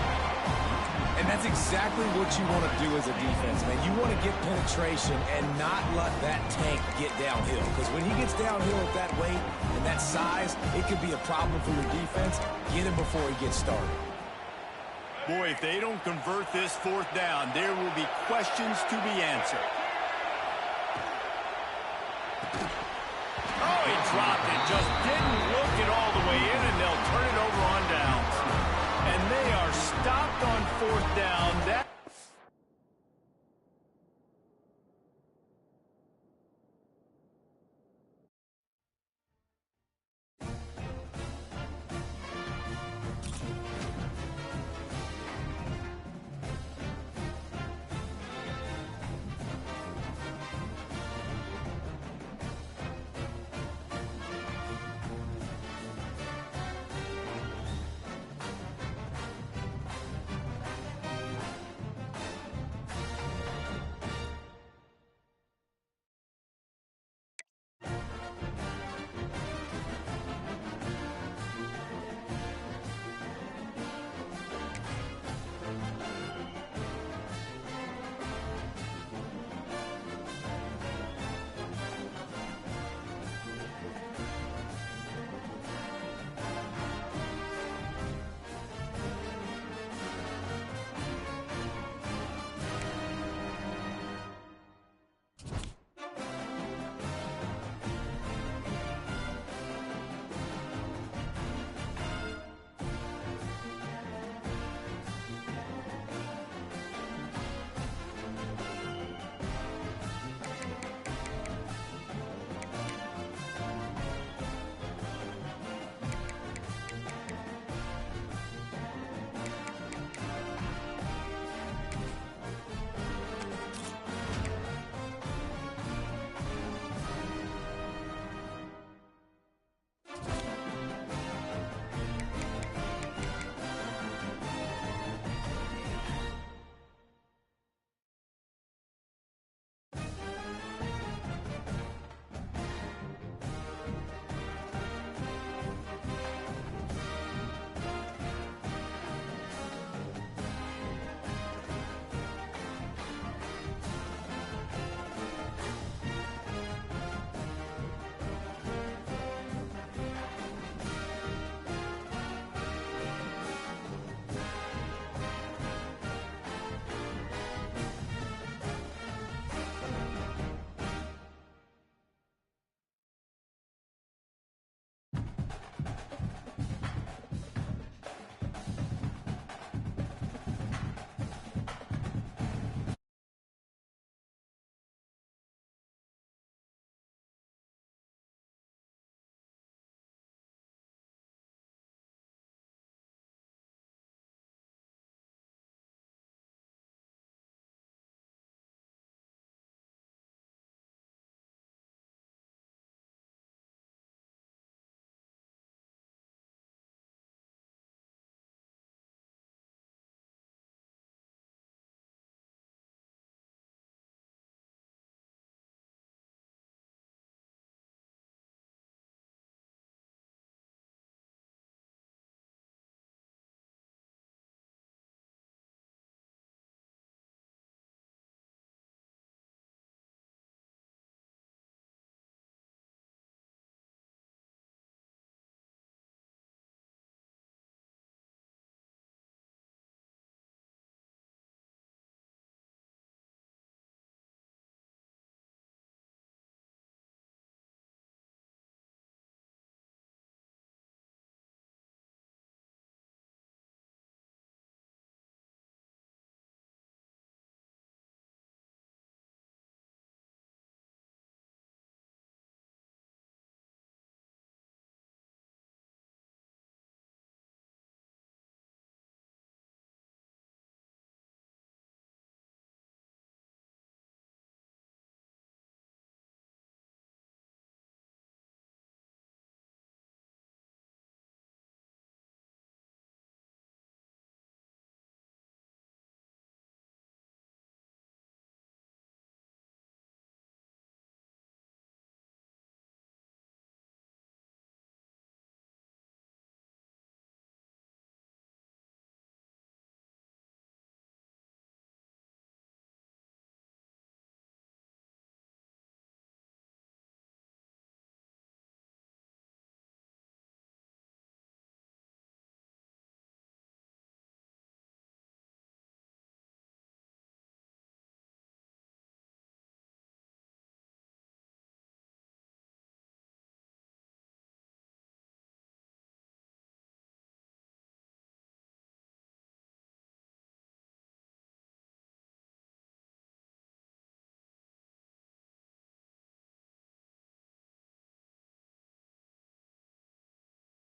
And that's exactly what you want to do as a defense, man. You want to get penetration and not let that tank get downhill. Because when he gets downhill at that weight and that size, it could be a problem for your defense. Get him before he gets started. Boy, if they don't convert this fourth down, there will be questions to be answered. Oh, he dropped it. Just didn't look it all the way in, and they'll turn it over on downs. And they are stopped on fourth down. That